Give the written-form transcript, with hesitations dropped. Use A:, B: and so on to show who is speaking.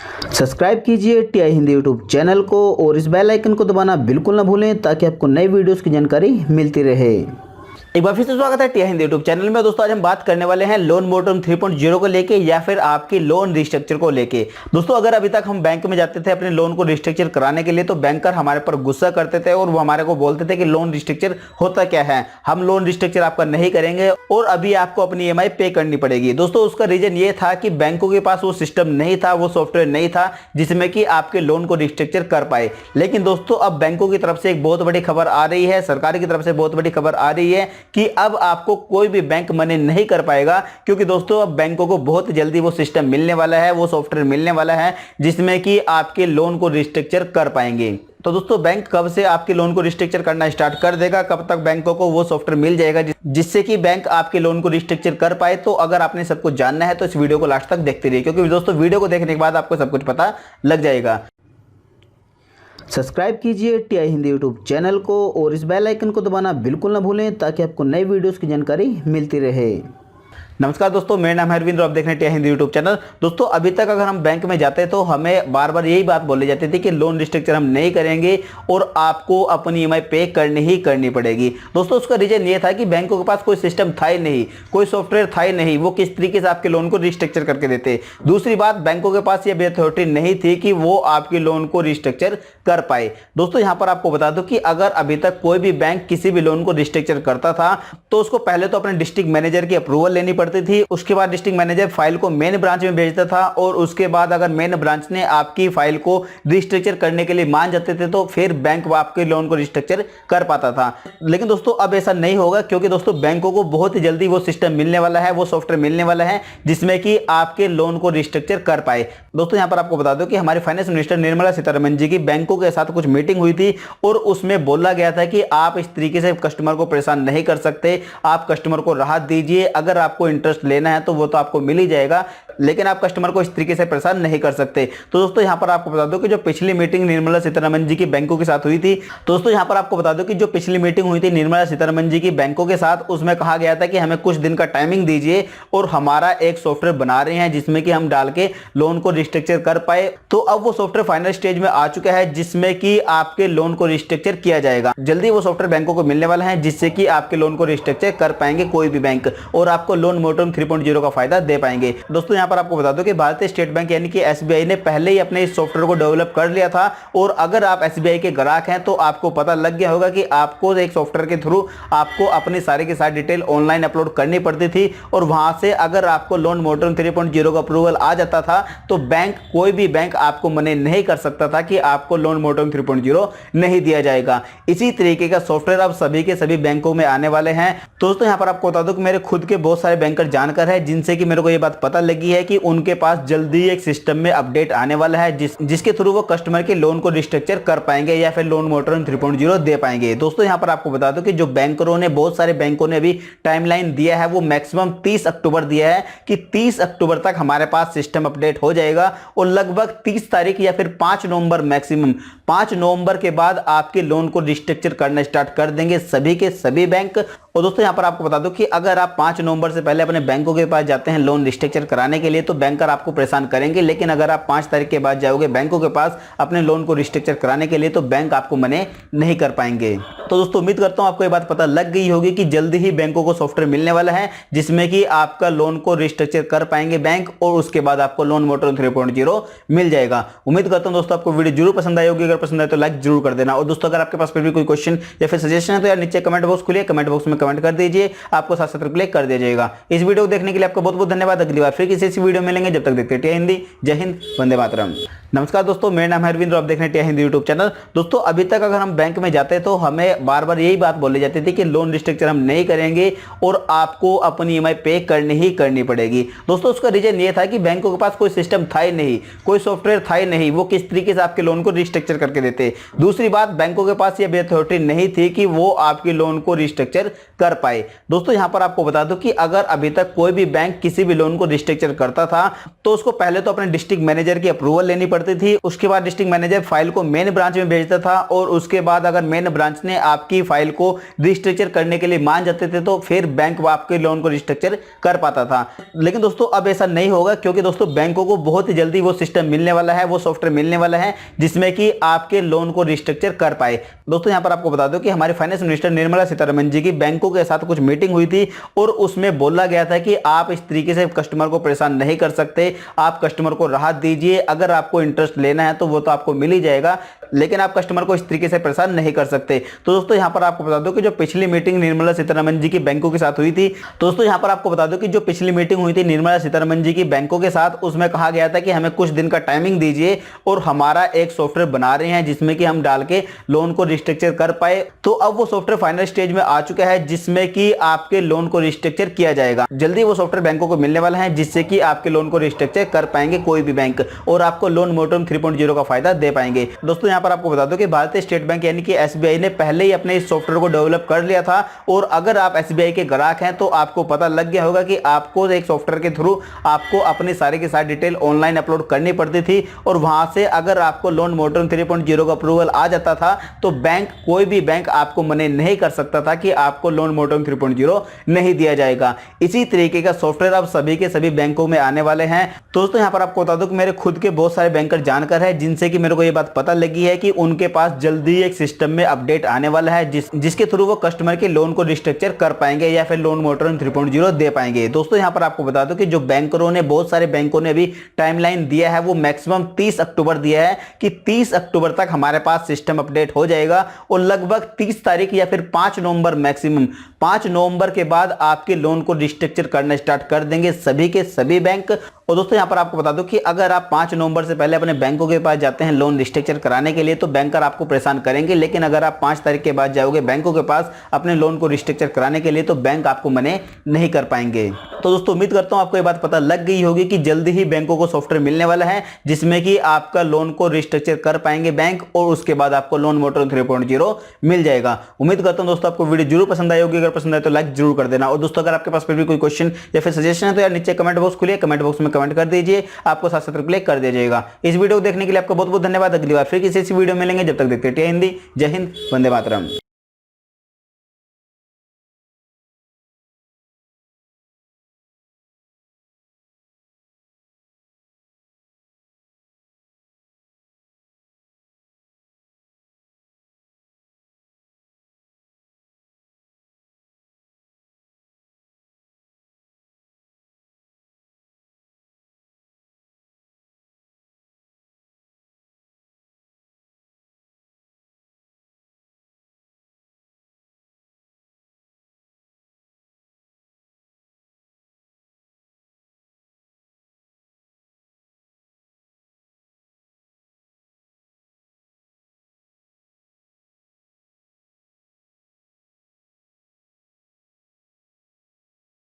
A: Subscribe कीजिए TI Hindi YouTube channel को और इस बेल आइकन को दबाना बिल्कुल ना भूलें ताकि आपको नई वीडियोस की जानकारी मिलती रहे। एक बार फिर से स्वागत है टीआई हिंदी यूट्यूब चैनल में। दोस्तों आज हम बात करने वाले हैं लोन मोटम 3.0 को लेके या फिर आपकी लोन रिस्ट्रक्चर को लेके। दोस्तों अगर अभी तक हम बैंक में जाते थे अपने लोन को रिस्ट्रक्चर कराने के लिए तो बैंकर हमारे पर गुस्सा करते थे और वो हमारे को बोलते थे कि लोन रिस्ट्रक्चर होता क्या है, हम लोन रिस्ट्रक्चर आपका नहीं करेंगे और अभी आपको अपनी ईएमआई पे करनी पड़ेगी। दोस्तों उसका रीजन ये था कि बैंकों के पास वो सिस्टम नहीं था, वो सॉफ्टवेयर नहीं था जिसमें कि आपके लोन को रिस्ट्रक्चर कर पाए। लेकिन दोस्तों अब बैंकों की तरफ से एक बहुत बड़ी खबर आ रही है, सरकार की तरफ से बहुत बड़ी खबर आ रही है कि अब आपको कोई भी बैंक मनी नहीं कर पाएगा, क्योंकि दोस्तों अब बैंकों को बहुत जल्दी वो सिस्टम मिलने वाला है, वो सॉफ्टवेयर मिलने वाला है जिसमें कि आपके लोन को रिस्ट्रक्चर कर पाएंगे। तो दोस्तों बैंक कब से आपके लोन को रिस्ट्रक्चर करना स्टार्ट कर देगा, कब तक बैंकों को वो सॉफ्टवेयर मिल जाएगा जिससे कि बैंक आपके लोन को रिस्ट्रक्चर कर पाए। तो अगर आपने सब कुछ जानना है तो इस वीडियो को लास्ट तक देखते रहिए, क्योंकि दोस्तों वीडियो को देखने के बाद आपको सब कुछ पता लग जाएगा। सब्सक्राइब कीजिए टीआई हिंदी यूट्यूब चैनल को और इस बेल आइकन को दबाना बिल्कुल ना भूलें ताकि आपको नई वीडियोस की जानकारी मिलती रहे। नमस्कार दोस्तों, मेरा नाम है अरविंद और आप देख रहे हैं टीआई हिंदी यूट्यूब चैनल। दोस्तों अभी तक अगर हम बैंक में जाते तो हमें बार बार यही बात बोली जाती थी कि लोन रिस्ट्रक्चर हम नहीं करेंगे और आपको अपनी ईएमआई पे करनी ही करनी पड़ेगी। दोस्तों उसका रीजन ये था कि बैंकों के पास कोई सिस्टम था ही नहीं, कोई सॉफ्टवेयर था ही नहीं, वो किस तरीके से आपके लोन को रिस्ट्रक्चर करके देते। दूसरी बात, बैंकों के पास ये अथॉरिटी नहीं थी कि वो आपके लोन को रिस्ट्रक्चर कर पाए। दोस्तों यहां पर आपको बता दूं कि अगर अभी तक कोई भी बैंक किसी भी लोन को रिस्ट्रक्चर करता था तो उसको पहले तो अपने डिस्ट्रिक्ट मैनेजर की अप्रूवल लेनी पड़ती थी, उसके बाद डिस्ट्रिक्ट मैनेजर फाइल को मेन ब्रांच में भेजता था और उसके बाद अगर मेन ब्रांच ने आपकी फाइल को रिस्ट्रक्चर करने के लिए मान जाते थे तो फिर बैंक आपके लोन को रिस्ट्रक्चर कर पाता था। लेकिन दोस्तों अब ऐसा नहीं होगा, क्योंकि दोस्तों बैंकों को बहुत ही जल्दी वो सिस्टम मिलने वाला है, वो सॉफ्टवेयर मिलने वाला है जिसमें कि आपके लोन को रिस्ट्रक्चर कर पाए। दोस्तों यहां पर आपको बता दो कि हमारे फाइनेंस मिनिस्टर निर्मला सीतारमण जी की बैंकों के साथ कुछ मीटिंग हुई थी और उसमें बोला गया था कि आप इस तरीके से कस्टमर को परेशान नहीं कर सकते, आप कस्टमर को राहत दीजिए। अगर आपको इंटरेस्ट लेना है तो वो तो आपको मिल ही जाएगा, लेकिन आप कस्टमर को इस तरीके से परेशान नहीं कर सकते। तो दोस्तों यहां पर आपको बता दो कि जो पिछली मीटिंग निर्मला सीतारमण जी की बैंकों के साथ हुई थी, दोस्तों यहां पर आपको बता दो कि जो पिछली मीटिंग हुई थी निर्मला सीतारमण जी की बैंकों के साथ, उसमें कहा गया था कि हमें कुछ दिन का टाइमिंग दीजिए और हमारा एक सॉफ्टवेयर बना रहे हैं जिसमें कि हम डाल के लोन को रिस्ट्रक्चर कर पाए। तो अब वो सॉफ्टवेयर फाइनल स्टेज में आ चुका है जिसमें कि आपके लोन को रिस्ट्रक्चर किया जाएगा। जल्दी वो सॉफ्टवेयर बैंकों को मिलने वाला है जिससे कि आपके लोन को रिस्ट्रक्चर कर पाएंगे कोई भी बैंक और आपको लोन मोटम 3.0 का फायदा दे पाएंगे। दोस्तों यहां पर आपको बता दो कि भारतीय स्टेट बैंक यानी कि एसबीआई ने पहले ही अपने इस सॉफ्टवेयर को डेवलप कर लिया था और अगर आप एसबीआई के ग्राहक हैं तो आपको पता लग गया होगा कि आपको एक सॉफ्टवेयर के थ्रू आपको अपनी सारी की सारी डिटेल ऑनलाइन अपलोड करनी पड़ती थी और वहां से अगर आपको लोन मोटम 3.0 का अप्रूवल आ जाता था तो बैंक, कोई भी बैंक आपको मना नहीं कर सकता था कि आपको लोन मोटम 3.0 नहीं दिया जाएगा। इसी तरीके का सॉफ्टवेयर अब सभी के सभी बैंकों में आने वाले हैं। दोस्तों यहां पर आपको बता दूं कि मेरे खुद के बहुत सारे बैंकर जानकर है जिनसे कि मेरे को यह बात पता लगी है कि उनके पास जल्दी एक सिस्टम में अपडेट आने वाला है जिसके थ्रू वो कस्टमर के लोन को रिस्ट्रक्चर कर पाएंगे या फिर लोन मोटम 3.0 दे पाएंगे। दोस्तों यहां पर आपको बता दूं कि जो बैंकरों ने, बहुत सारे बैंकों ने अभी टाइमलाइन दिया है वो मैक्सिमम 30 अक्टूबर दिया है कि 30 अक्टूबर तक हमारे पास सिस्टम अपडेट हो जाएगा और लगभग 30 तारीख या फिर 5 नवंबर, मैक्सिमम 5 नवंबर के बाद आपके लोन को रिस्ट्रक्चर करना स्टार्ट कर देंगे सभी के सभी बैंक। और दोस्तों यहां पर आपको बता दूं कि अगर आप 5 नवंबर से पहले अपने बैंकों के पास जाते हैं लोन रिस्ट्रक्चर कराने के लिए तो बैंकर आपको परेशान करेंगे, लेकिन अगर आप 5 तारीख के बाद जाओगे बैंकों के पास अपने लोन को रिस्ट्रक्चर कराने के लिए तो बैंक आपको मना नहीं कर पाएंगे। तो दोस्तों उम्मीद करता हूं आपको ये बात पता लग गई होगी कि जल्दी ही बैंकों को सॉफ्टवेयर मिलने वाला है जिसमें कि आपका लोन को रिस्ट्रक्चर कर पाएंगे बैंक और उसके बाद आपको लोन मोटम 3.0 मिल जाएगा। उम्मीद करता हूं दोस्तों आपको वीडियो जरूर पसंद आई होगी, अगर पसंद आए तो लाइक जरूर कर देना। और दोस्तों अगर आपके पास फिर भी कोई क्वेश्चन या फिर सजेशन है तो यार नीचे कमेंट बॉक्स खुलिए, कमेंट बॉक्स में कमेंट कर दीजिए, आपको साथ साथ रिप्लाई कर दिया जाएगा। इस वीडियो को देखने के लिए आपका बहुत बहुत धन्यवाद। अगली बार फिर किसी ऐसी वीडियो मिलेंगे, जब तक देखते रहिए हिंदी। जय हिंद, वंदे मातरम। नमस्कार दोस्तों, मेरा नाम है अरविंद और आप देख रहे हैं टीआई हिंदी यूट्यूब चैनल। दोस्तों अभी तक अगर हम बैंक में जाते तो हमें बार बार यही बात बोली जाती थी कि लोन रिस्ट्रक्चर हम नहीं करेंगे और आपको अपनी ईएमआई पे करनी ही करनी पड़ेगी। दोस्तों उसका रीजन ये था कि बैंकों के पास कोई सिस्टम था ही नहीं, कोई सॉफ्टवेयर था ही नहीं, वो किस तरीके से आपके लोन को रिस्ट्रक्चर करके देते। दूसरी बात, बैंकों के पास ये अथॉरिटी नहीं थी कि वो आपके लोन को रिस्ट्रक्चर कर पाए। दोस्तों यहां पर आपको बता दूं कि अगर अभी तक कोई भी बैंक किसी भी लोन को रिस्ट्रक्चर करता था तो उसको पहले तो अपने डिस्ट्रिक्ट मैनेजर की अप्रूवल लेनी पड़ती पड़ती थी। उसके बाद डिस्ट्रिक्ट मैनेजर फाइल को मेन ब्रांच में भेजता था और उसके बाद अगर मेन ब्रांच ने आपकी फाइल को रिस्ट्रक्चर करने के लिए मान जाते थे तो फिर बैंक आपके लोन को रिस्ट्रक्चर कर पाता था। लेकिन दोस्तों अब ऐसा नहीं होगा, क्योंकि दोस्तों बैंकों को बहुत ही जल्दी वो सिस्टम मिलने वाला है, वो सॉफ्टवेयर मिलने वाला है जिसमें कि आपके लोन को रिस्ट्रक्चर कर पाए। दोस्तों यहां पर आपको बता दो कि हमारे फाइनेंस मिनिस्टर निर्मला सीतारमण जी की बैंकों के साथ कुछ मीटिंग हुई थी और उसमें बोला गया था कि आप इस तरीके से कस्टमर को परेशान नहीं कर सकते, आप कस्टमर को राहत दीजिए। अगर आपको इंटरेस्ट लेना है तो वो तो आपको मिल ही जाएगा, लेकिन आप कस्टमर को इस तरीके से परेशान नहीं कर सकते। तो दोस्तों यहां पर आपको बता दो कि जो पिछली मीटिंग निर्मला सीतारमण जी की बैंकों के साथ हुई थी, दोस्तों यहां पर आपको बता दो कि जो पिछली मीटिंग हुई थी निर्मला सीतारमण जी की बैंकों के साथ, उसमें कहा गया था कि हमें कुछ दिन का टाइमिंग दीजिए और हमारा एक सॉफ्टवेयर बना रहे हैं जिसमें कि हम डाल के लोन को रिस्ट्रक्चर कर पाए। तो अब वो सॉफ्टवेयर फाइनल स्टेज में आ चुका है जिसमें कि आपके लोन को रिस्ट्रक्चर किया जाएगा। जल्दी वो सॉफ्टवेयर बैंकों को मिलने वाला है जिससे कि आपके लोन को रिस्ट्रक्चर कर पाएंगे कोई भी बैंक और आपको लोन मोटम 3.0 का फायदा दे पाएंगे। दोस्तों यहां पर आपको बता दो कि भारतीय स्टेट बैंक यानी कि एसबीआई ने पहले ही अपने इस सॉफ्टवेयर को डेवलप कर लिया था और अगर आप एसबीआई के ग्राहक हैं तो आपको पता लग गया होगा कि आपको एक सॉफ्टवेयर के थ्रू आपको अपनी सारी की सारी डिटेल ऑनलाइन अपलोड करनी पड़ती थी और वहां से अगर आपको लोन मोटम 3.0 का अप्रूवल आ जाता था तो बैंक, कोई भी बैंक आपको मने नहीं कर सकता था कि आपको लोन मोटम 3.0 नहीं दिया जाएगा। इसी तरीके का सॉफ्टवेयर अब सभी के सभी बैंकों में आने वाले हैं। दोस्तों यहां पर आपको बता दूं कि मेरे खुद के बहुत सारे बैंकर जानकर है जिनसे कि मेरे को यह बात पता लगी है कि उनके पास जल्दी एक सिस्टम में अपडेट आने वाला है जिसके थ्रू वो कस्टमर के लोन को रिस्ट्रक्चर कर पाएंगे या फिर लोन मोटम 3.0 दे पाएंगे। दोस्तों यहां पर आपको बता दूं कि जो बैंकरों ने, बहुत सारे बैंकों ने अभी टाइमलाइन दिया है वो मैक्सिमम 30 अक्टूबर दिया है कि 30 अक्टूबर तक हमारे पास सिस्टम अपडेट हो जाएगा और लगभग 30 तारीख या फिर 5 नवंबर, मैक्सिमम 5 नवंबर के बाद आपके लोन को रिस्ट्रक्चर करना स्टार्ट कर देंगे सभी के सभी बैंक। और दोस्तों यहां पर आपको बता दूं कि अगर आप 5 नवंबर से पहले अपने बैंकों के पास जाते हैं लोन रिस्ट्रक्चर कराने के लिए तो बैंकर आपको परेशान करेंगे, लेकिन अगर आप 5 तारीख के बाद जाओगे बैंकों के पास अपने लोन को रिस्ट्रक्चर कराने के लिए तो बैंक आपको मने नहीं कर पाएंगे। तो दोस्तों उम्मीद करता हूं आपको ये बात पता लग गई होगी कि जल्दी ही बैंकों को सॉफ्टवेयर मिलने वाला है जिसमें कि आपका लोन को रिस्ट्रक्चर कर पाएंगे बैंक और उसके बाद आपको लोन मोटम 3.0 मिल जाएगा। उम्मीद करता हूं दोस्तों आपको वीडियो जरूर पसंद आई होगी। अगर पसंद आए तो लाइक जरूर कर देना और दोस्तों अगर आपके पास फिर भी कोई क्वेश्चन या फिर सजेशन है तो यार नीचे कमेंट बॉक्स खुलिए, कमेंट बॉक्स में कमेंट कर दीजिए, आपको साथ साथ रिप्लाई कर दिया जाएगा। इस वीडियो को देखने के लिए आपका बहुत बहुत धन्यवाद। अगली बार फिर किसी ऐसी वीडियो मिलेंगे, जब तक देखते रहिए हिंदी। जय हिंद, वंदे मातरम।